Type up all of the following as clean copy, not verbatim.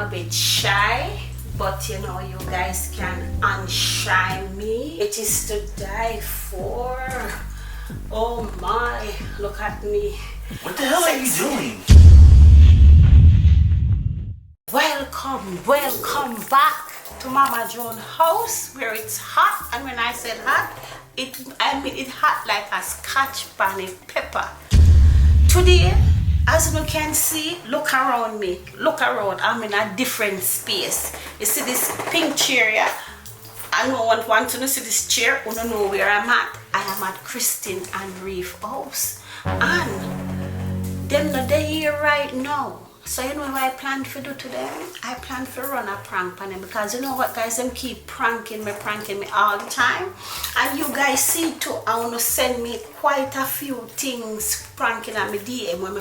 a bit shy, but you know, you guys can unshine me. It is to die for. Oh my, look at me. What the hell are you doing? Welcome back to Mama Joan house where it's hot, and when I said hot, I mean it hot like a Scotch bonnet pepper. Today, as you can see, look around me. Look around. I'm in a different space. You see this pink chair here? I know one want to see this chair. I don't know where I'm at. I am at Christine and Reef house, and them not they here right now. So you know what I plan to do to them? I plan to run a prank on them, because you know what, guys, them keep pranking me all the time. And you guys see too, I want to send me quite a few things pranking at me DM when I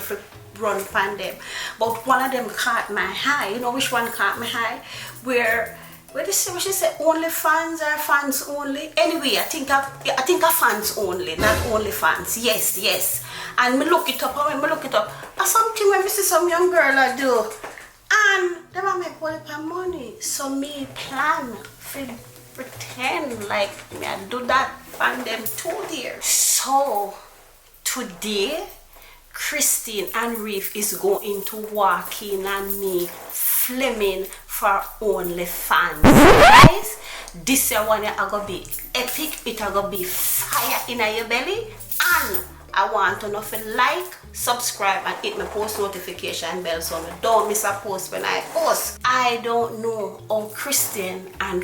run upon them. But one of them caught my eye. You know which one caught my eye? Where they say, what she said, OnlyFans or fans only? Anyway, I think a fans only, not OnlyFans. Yes. And me look it up, and when me look it up, that's something when me see some young girl I do. And they want make all the money. So me plan to pretend like me I do that and them too there. So today, Christine and Reef is going to walk in on me flaming for OnlyFans. Guys, this one is gonna be epic. It's gonna be fire in your belly. And I want to know if you like, subscribe, and hit my post notification bell so you don't miss a post when I post. I don't know how Christine and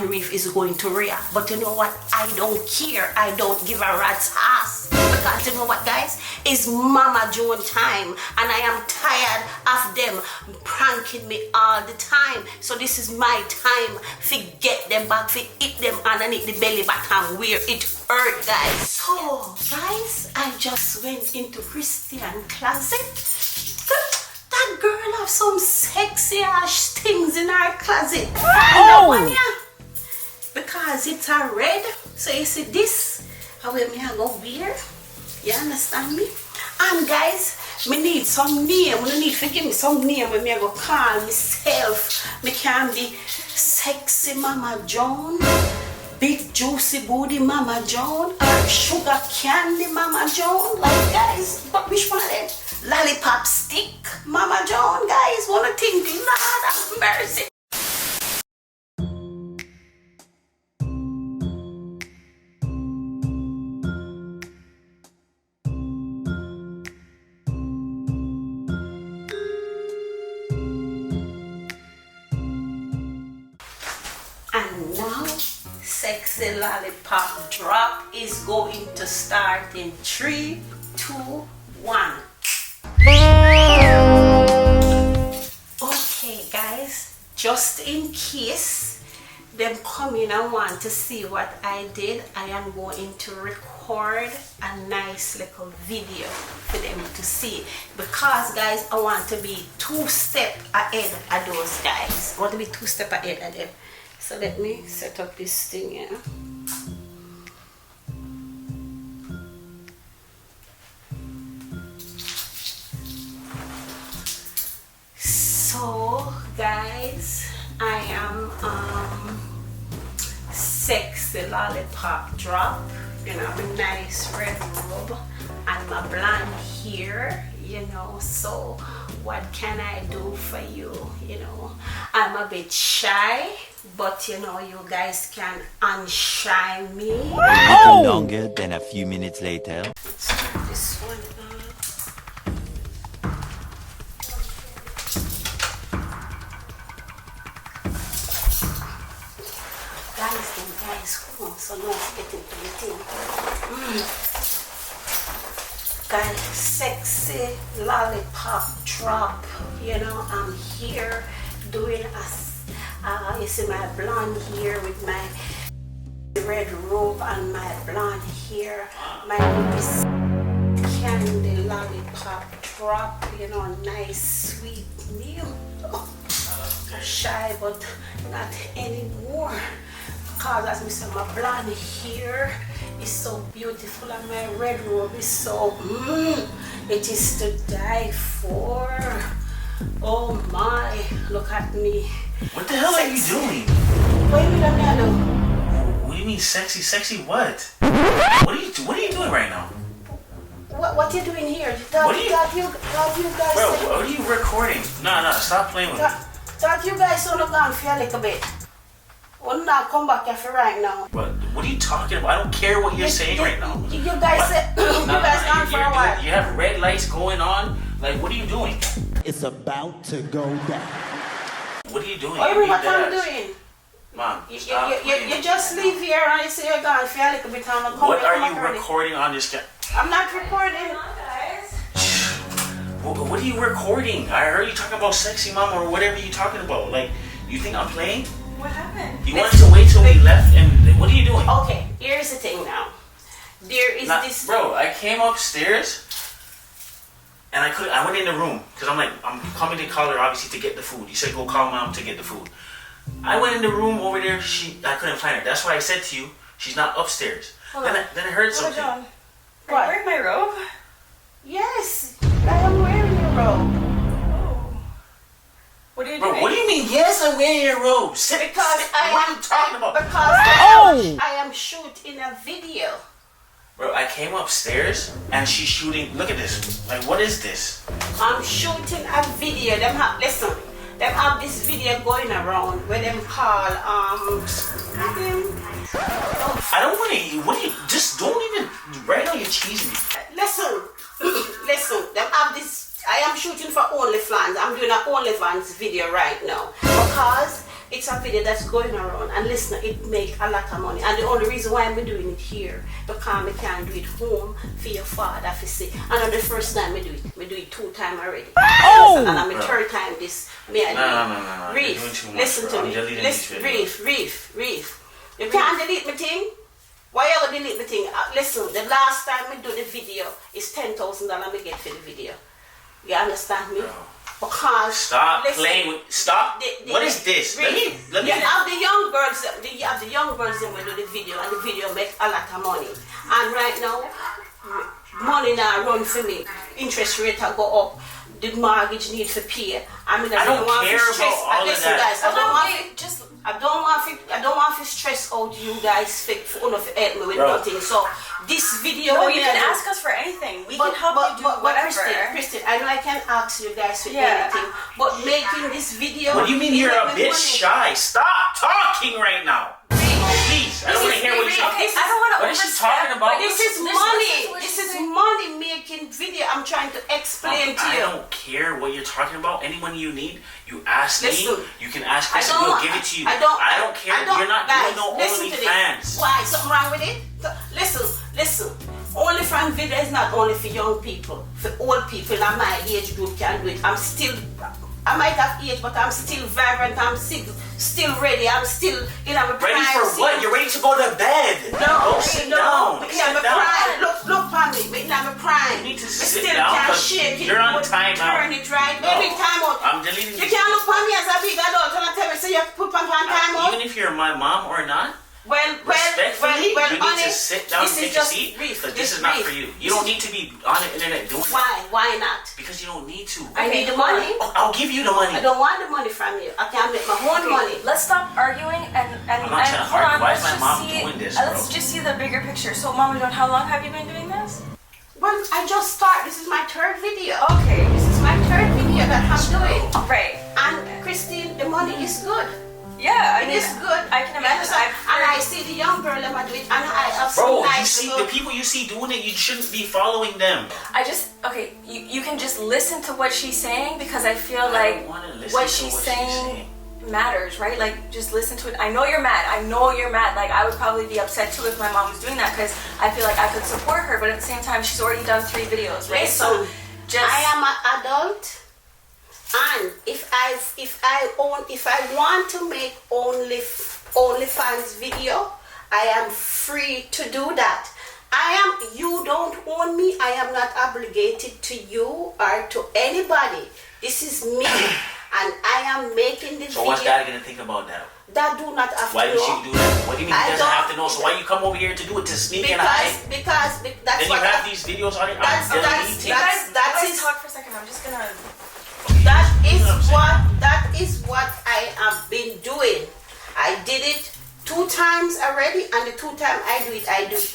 Reef is going to react, but you know what? I don't care. I don't give a rat's ass. Because you know what, guys? It's Mama Joan time, and I am tired of them pranking me all the time. So this is my time to get them back, to hit them underneath the belly button where it hurt, guys. So, guys, I just went into Christian closet. That girl have some sexy ass things in her closet. Because it's a red. So you see this, how me I go wear. You understand me? And guys, me need some name. I need to give me some name when I go call myself. Me can be sexy Mama Joan, big juicy booty Mama Joan, or sugar candy Mama Joan. Like, guys, but which one of them? Lollipop stick Mama Joan, guys. Wanna think, Lord have mercy. And now, sexy lollipop drop is going to start in 3, 2, 1. Okay, guys, just in case them come in and want to see what I did, I am going to record a nice little video for them to see, because guys, I want to be 2 steps ahead of those guys. I want to be 2 steps ahead of them. So let me set up this thing here. So guys, I am sexy lollipop drop, you know, a nice red robe and my blonde hair, you know. So what can I do for you? You know, I'm a bit shy, but you know, you guys can unshine me. Nothing longer than a few minutes later. Let's turn this one on. Guys, come on, so now let's get into the thing. Guys, sexy lollipop drop, you know, I'm here doing a you see my blonde hair with my red robe and my blonde hair. My name is Candy Lollipop Drop, you know, nice sweet meal. Oh, shy, but not anymore. Because as I said, my blonde hair is so beautiful and my red robe is so it is to die for. Oh my, look at me. What the hell are you doing? What do you mean, What do you mean sexy? Sexy what? What are you doing right now? What you doing here? What are you- That you guys Bro, said- what are you recording? No, stop playing with me. That you guys don't look on for a little bit. Well, now come back here for right now. What are you talking about? I don't care what you're saying right now. You guys What? said you guys gone for a while. You have red lights going on. Like, what are you doing? It's about to go down. What are you doing? What do you mean, what You're I'm dead ass. doing? Mom, You stop playing you with just me. leave here and you say you're gone for a little bit time. What are you recording on this camera? I'm not recording. What are you recording? I heard you talking about sexy mom or whatever you talking about. Like, you think I'm playing? What happened? You wanted to wait till we left, and what are you doing? Okay, here's the thing now. There is this. Bro, I came upstairs and I went in the room because I'm coming to call her obviously to get the food. You said go call mom to get the food. I went in the room over there. I couldn't find her. That's why I said to you, she's not upstairs. Then I heard something. Are you What? wearing my robe? Yes, I am wearing your robe. Oh. What are you Bro, doing? what do you mean? Yes, I'm wearing your robe. Because Sit. I What am are you talking about? Because I am shooting a video. Bro, I came upstairs and she's shooting. Look at this. Like, what is this? I'm shooting a video. Listen. Them have this video going around where them call I don't want to. What do you? Just don't even. Right now, you're cheesing me. Listen. Them have this. I am shooting for OnlyFans. I'm doing an OnlyFans video right now because it's a video that's going around, and listen, it make a lot of money. And the only reason why I'm doing it here because I can't do it home for your father to see. And on the first time I do it 2 times already. Oh! And I'm the third time this. No. You're doing too Reef, much, listen bro. to I'm me. deleting Listen, these videos. Reef. You can't delete my thing. Why you gonna delete my thing? Listen, the last time we do the video is $10,000 I get for the video. You understand me? No. Because Stop listen, playing with. Stop. What is this? Let me. You have the young girls. You have the young girls that will do the video, and the video make a lot of money. And right now, money now run for me. Interest rate will go up. The mortgage need to pay. I mean, I don't care about all of listen, that. guys, I don't want to stress out you guys for help me with Bro. nothing. So this video. No, you can ask us for anything. We can help you do whatever. Christine, I know I can ask you guys for anything, but making this video. What do you mean you're a bit money. shy? Stop talking right now. Please, I don't want to hear what you're talking. I don't want to What is she talking about? This is money. This is money making video. I'm trying to explain to I you. don't care what you're talking about. Anyone you need, you ask me. Listen, You can ask I us don't and we'll want- give it to you. I don't care. I don't- You're not guys, doing no listen to this. OnlyFans. Why? Something wrong with it? Listen. OnlyFans video is not only for young people. For old people in my age group can do it. I might have age, but I'm still vibrant. I'm still ready. I'm still in my prime. Ready for what? You're ready to go to bed. Go sit down. Yeah, Sit I'm down. prime. Look at me. I'm a prime. You need to I sit still down, can't 'cause shake it. you're on but timeout. Turn it right. No. Baby, time out. I'm deleting You these can't videos. look at me as a big adult and tell me so you have to put on time out. Even if you're my mom or not, respectfully, you need to honest, sit down and this take is a just seat brief. because this is not for you. You don't need to be on the internet doing that Why not? because you don't need to. I need the money. Oh, I'll give you the money. I don't want the money from you. I can make my own money. Let's stop arguing and I'm not trying to hold argue. on. Why Let's is my just mom see. doing this, Let's bro? just see the bigger picture. So, Mama Joan, how long have you been doing this? Well, I just started. This is my third video. Okay. This is my third video that I'm doing. Right. And Christine, the money is good. Yeah, It is good. I can You imagine. understand? And I see the young girl that do it, and I have some Bro, you nice see little- the people you see doing it, you shouldn't be following them. You can just listen to what she's saying because I feel I like don't wanna listen what to she's what she's saying saying. matters, right? Like, just listen to it. I know you're mad. Like, I would probably be upset too if my mom was doing that because I feel like I could support her, but at the same time, she's already done 3 videos, right? Listen, I am an adult, and if I want to make OnlyFans video, I am free to do that. You don't own me. I am not obligated to you or to anybody. This is me, and I am making this So video. what's Dad gonna think about that? That do not have Why to did know. you do that? What do you mean he I doesn't don't- have to know? So why you come over here to do it, to sneak and hide? Because that's Then you what have these videos on it. I'm that's- deleting. You guys that's talk for a second. I'm just gonna. Okay, That is what I have been doing. I did it 2 times already, and the 2 times I do it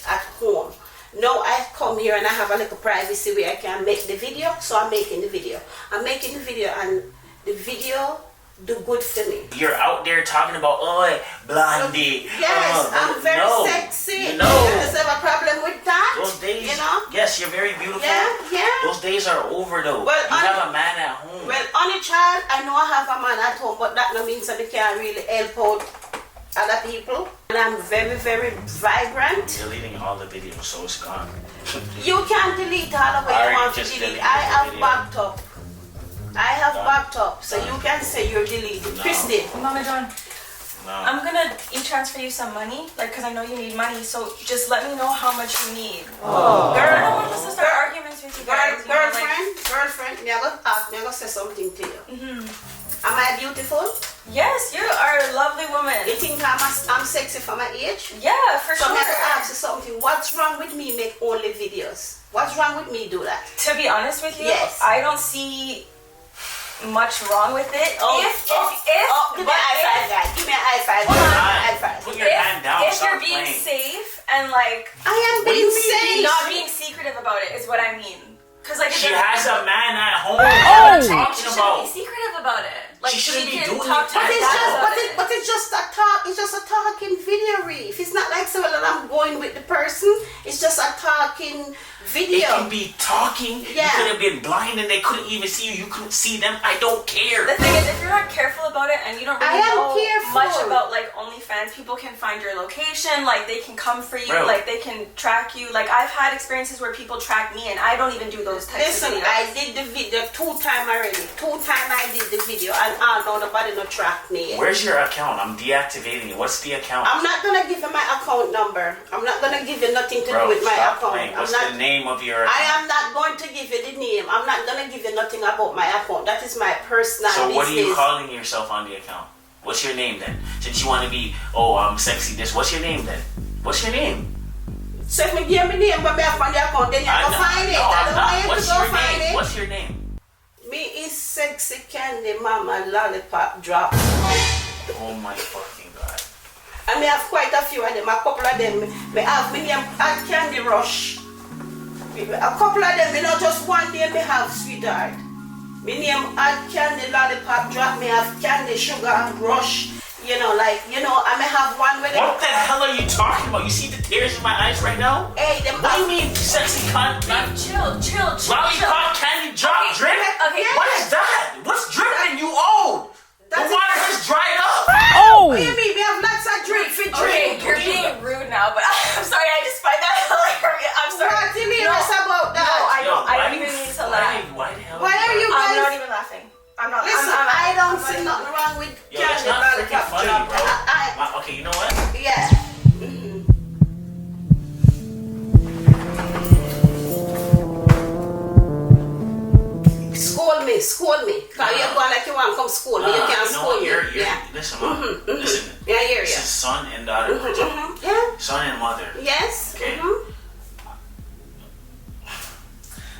at home. Now I come here and I have a little privacy where I can make the video, so I'm making the video. I'm making the video, and the video do good for me. You're out there talking about, oh, blondie. Yes, I'm very sexy. No. You guys have a problem with that? Those days, you know? yes, you're very beautiful. Yeah. Those days are over though. Well, you have a man at home. Well, on a child, I know I have a man at home, but that no means that I can't really help out other people. And I'm very, very vibrant. Deleting all the videos, so it's gone. You can't delete all of what you want to delete. I have backed up. I have backed up, so you can say you're deleted. No. Christy. Mama John, No. I'm gonna e-transfer you some money, like, cause I know you need money. So just let me know how much you need. Oh. Girl, I don't want us to start arguments with you guys. You know, like- Girlfriend, me I go say something to you. Am I beautiful? Yes, you are a lovely woman. You think I'm sexy for my age? Yeah, for So sure. I'm gonna ask you something. What's wrong with me make only videos? What's wrong with me do that? To be honest with you, Yes. I don't see much wrong with it. Give me an high five, guys. Give me a high five. Hold on. High five. Put your hand down. If Stop you're being playing. safe and like I am What do being you mean? safe. not being secretive about it is what I mean. Cause like She has a man at home. Oh! What are you She talking shouldn't about? be secretive about it. Like She shouldn't be can doing talk it. to But her it's dad just, about it. but it's just a talk. It's just a talking video, Reef. It's not like so that I'm going with the person. It's just a talking video. It can be talking. Yeah. You could have been blind and they couldn't even see you. You couldn't see them. I don't care. The thing is, if you're not careful about it and you don't I really am know careful. much about like OnlyFans, people can find your location, like they can come for you, Bro. like they can track you. Like I've had experiences where people track me and I don't even do those types Listen, of videos. I did the video 2 times already. 2 times I did the video, and nobody no track me yet. Where's your account? I'm deactivating it. What's the account? I'm not gonna give you my account number. I'm not gonna give you nothing to Bro, do with my stop account. playing. What's I'm not, the name of your account? I am not going to give you the name. I'm not gonna give you nothing about my account. That is my personal So business. what are you calling yourself on the account? What's your name then? Since you want to be, oh, I'm sexy this. What's your name then? What's your name? So if me give me name, but me have on the account, then you go find it. No, I I'm don't not. want you What's to go your find name? it. What's your name? Me is sexy candy mama lollipop drop. Oh my fucking god. And me have quite a few of them. A couple of them, me have me name at Candy Rush. A couple of them, me not just one name me have, sweetheart. Me name at Candy Lollipop Drop. Me have Candy Sugar Rush. You know, I may have one with What the hell are you talking about? You see the tears in my eyes right now? Hey, them. What do you mean, sexy cunt? Chill. Lollipop candy drop Okay, drip? okay. What is that? What's dripping? You old. The That's water it. has dried up. What do you mean? We have lots of drink for Okay, drink. you're being rude now, but I'm sorry. I just find that hilarious. I'm sorry. What's hilarious about that? No, I don't why even you- need to laugh. Why the hell? Why are you I'm guys? not even laughing. I'm not. Listen, I don't see nothing wrong with Yo, that's Candy not freaking Lollipop funny, Drop. bro. Okay, you know what? Yeah. School me. Cause you're going like you want to come school me. You can't you know school what? me. You're, Yeah. Listen, Mom. Listen. Yeah, I hear This you. is son and daughter. Yeah. Son and mother. Yes. Okay. Mhm.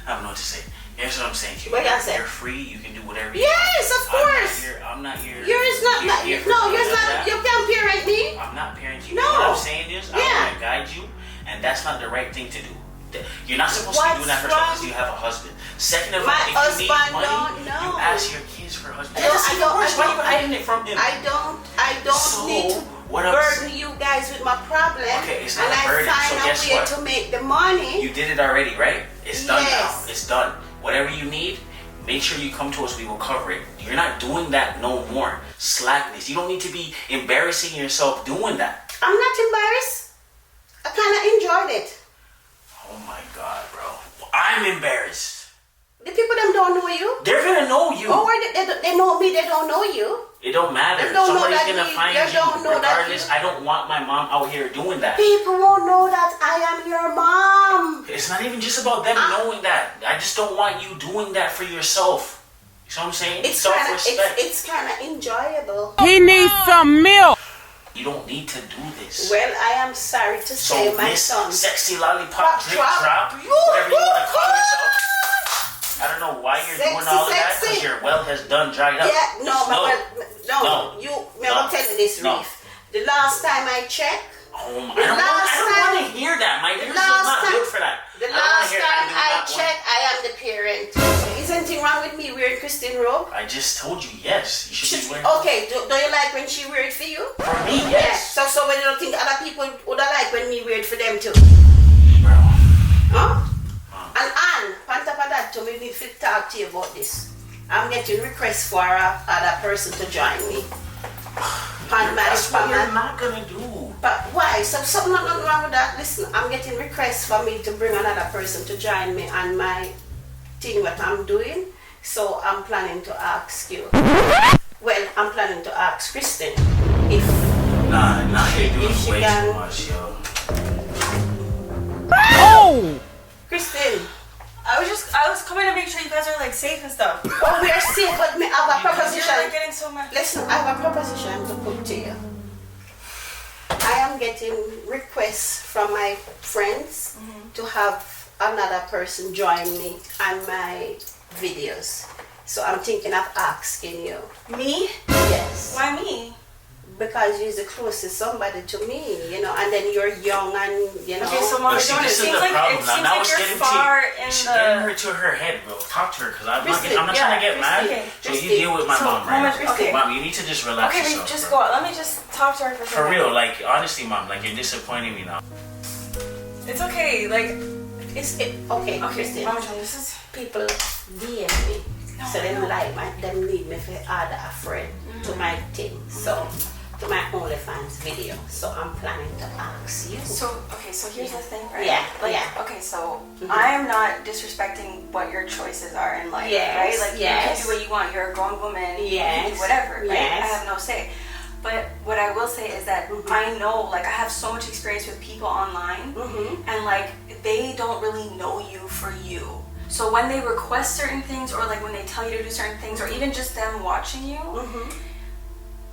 I don't know what to say. Here's what I'm saying to you. What you say? You're free. You can do whatever you Yes, want. of course. I'm not here. Yours not. You're here for No, me, yours just not. that. You can't parent me. I'm not parenting you. No. What I'm saying is, I Yeah. want to guide you, and that's not the right thing to do. You're not supposed to be doing that What's first because wrong? you have a husband. Second of all, My if you need husband money, don't know. you ask your kids for a husband. I don't- That's I even don't- worse. I Why don't- you hiding it from him? I don't So, need to what I'm burden you guys with my problem. Okay, it's not and a burden, I so find guess a way what? to make the money. You did it already, right? It's done Yes. now. It's done. Whatever you need, make sure you come to us. We will cover it. You're not doing that no more. Slackness. You don't need to be embarrassing yourself doing that. I'm not embarrassed. I kind of enjoyed it. Oh my God, bro. I'm embarrassed. The people them don't know you. They're gonna know you. Oh, they know me. They don't know you. It don't matter. They don't know Somebody's that gonna you- find they you. don't know that Regardless, you- I don't want my mom out here doing that. People won't know that I am your mom. It's not even just about them knowing that. I just don't want you doing that for yourself. You know what I'm saying? It's kind of Self-respect. it's kind of enjoyable. He needs some milk. You don't need to do this. Well, I am sorry to say, So my Miss son. Sexy Lollipop Drip Drop. Drop, whatever you want to call yourself. I don't know why you're Sexy, doing all of that sexy. because your well has done dried up. Yeah, no, you never tell me this, No. Reef. The last time I checked, Oh my! The I don't last want to hear that. My ears is last not time- built for that. the I don't wanna last hear time do I not want- checked, I am the parent. So is anything wrong with me wearing Christine robe? I just told you yes. You should be wearing. Okay, do you like when she wear it for you? For me, yes. So when you don't think other people would like when me wear it for them too? Bro. Huh? And Anne, on top of that, we need to talk to you about this. I'm getting requests for other person to join me. That's what you're not gonna do. But why? So something not wrong with that. Listen, I'm getting requests for me to bring another person to join me on my thing what I'm doing. So I'm planning to ask you. Well, I'm planning to ask Kristen if Nah, you're doing If she way can- too much, yo. Kristen. I was coming to make sure you guys are like safe and stuff. Oh, we are safe, but me have a You're proposition. like getting so much. Listen, I have a proposition to put to you. I am getting requests from my friends to have another person join me on my videos. So I'm thinking of asking you. Me? Yes. Why me? Because you're the closest somebody to me, you know, and then you're young and, you know. Okay, so Mama But see, Joan, it this is seems the like problem. it Now, seems now like it's you're getting far in she's getting her the. to her head, bro. Talk to her, because I'm Kristen, not trying to get mad. okay, So Kristen. you deal with my So, mom, Mama, right? okay. Mom, you need to just relax Okay, yourself. just bro. go. Let me just talk to her for a For second. real, like, honestly, mom, like, you're disappointing me now. It's okay. Like, Okay, Kristen. Mama Joan, this is. People DM me. So them like them need me for add a friend to my thing. So to my OnlyFans video. So I'm planning to ask you. So here's the thing, right? Yeah, Like, yeah. okay, so I am not disrespecting what your choices are in life, Yes, right? Like you yes. can do what you want. You're a grown woman. You can Yes, do whatever, right? yes. I have no say. But what I will say is that I know, like, I have so much experience with people online, and like they don't really know you for you. So when they request certain things, or like when they tell you to do certain things, or even just them watching you,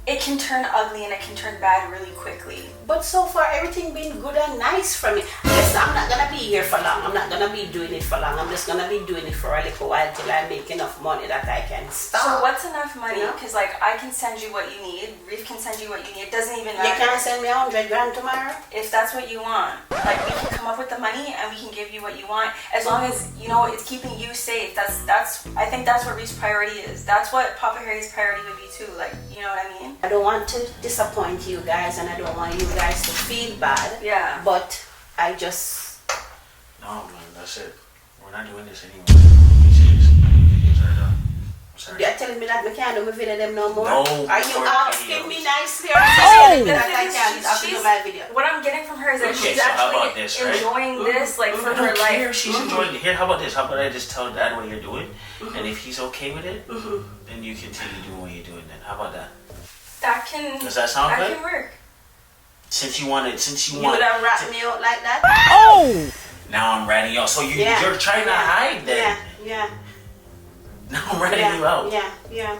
it can turn ugly and it can turn bad really quickly. But so far everything been good and nice for me. Listen, I'm not gonna be here for long. I'm not gonna be doing it for long. I'm just gonna be doing it for a little while till I make enough money that I can stop. So what's enough money? Yeah. Because like I can send you what you need. Reef can send you what you need. It doesn't even You matter. can send me 100 grand tomorrow? If that's what you want, like we can come up with the money and we can give you what you want, as long as you know it's keeping you safe. That's I think that's what Reef's priority is. That's what Papa Harry's priority would be too. Like, you know what I mean? I don't want to disappoint you guys and I don't want you guys to feel bad. Yeah. But I just No, man, that's it. We're not doing this anymore. Be serious. Videos are done. I'm sorry. you're telling me that I can't do my video them no more? No Are you more asking videos. me nicely or telling me that I can't do She's- my video? What I'm getting from her is that Okay, she's so how about actually this, right? enjoying this, like for I her don't care life. if she's enjoying it. Here, how about this? How about I just tell Dad what you're doing, and if he's okay with it, then you continue doing what you're doing. Then how about that? That can. Does that sound that good? can work. Since you want, You would have wrapped me out like that? now I'm ratting you out. So you're trying to hide then. Yeah. Now I'm ratting you out. Yeah.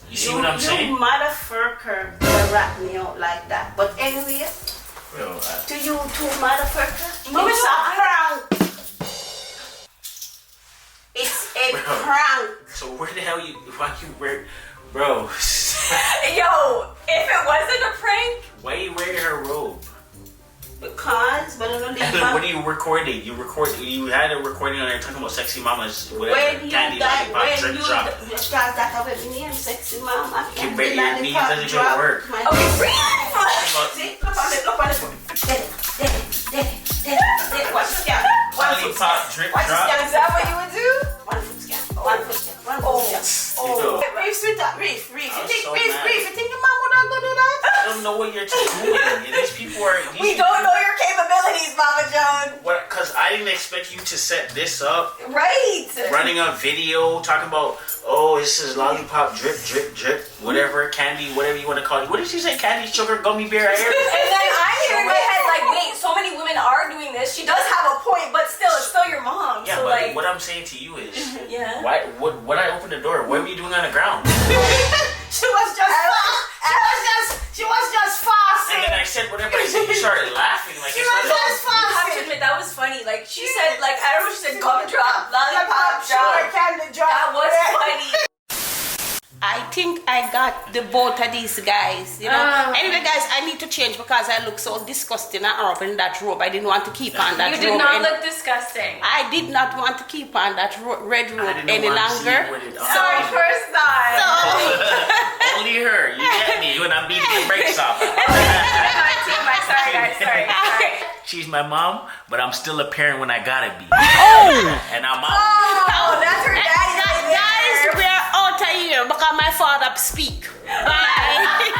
You see what I'm saying? You motherfucker would have wrapped me out like that. But anyway, Bro, to you too, motherfucker. Mama, It's a prank. It's a Bro. prank. so where the hell why you wear, bro? Yo, if it wasn't a prank, Why you wearing her robe? Because, but I don't And leave then what are you recording? You had a recording on there talking about sexy mamas, whatever, when you candy, die, lollipop, when drip you drop. because that have a name, sexy mama. Can break your knees, doesn't even work. okay, Reef. See, look on it. Watch the scan. Lollipop, drip Watch the drop. scan. Is that what you would do? One foot scan. One foot scan. One foot scan. You know, Reef, sweetheart, Reef. You I was think so Reef? mad. You think your mom would not go do that? I don't know what you're doing. These people are. We don't know your capabilities, Mama Joan. What? Because I didn't expect you to set this up. Right. Running a video talking about, oh, this is lollipop, drip, drip, drip, whatever, candy, whatever you want to call it. What did she say? Candy, sugar, gummy bear, hair? And then I'm here in my head like, wait, so many women are doing this. She does have a point, but still, it's still your mom. Yeah, so but like, what I'm saying to you is, yeah. why? When I opened the door, what were you doing on the ground? She was just And then I said whatever I said. You started laughing like She it's was not. just You have to fasting. admit that was funny Like she said, like I don't know, she said gumdrop, lollipop drop. Candy drop. That was funny. I think I got the both of these guys, you know. Anyway, guys, I need to change because I look so disgusting and up in that robe. I didn't want to keep on that robe. You did not look disgusting. I did not want to keep on that red robe any longer. Sorry, first time. Only her. You get me when I'm beating the brakes off. Sorry, guys. Sorry. She's my mom, but I'm still a parent when I gotta be. And I'm out. Oh, that's her daddy. Guys, we're out of here because my father speak. Bye.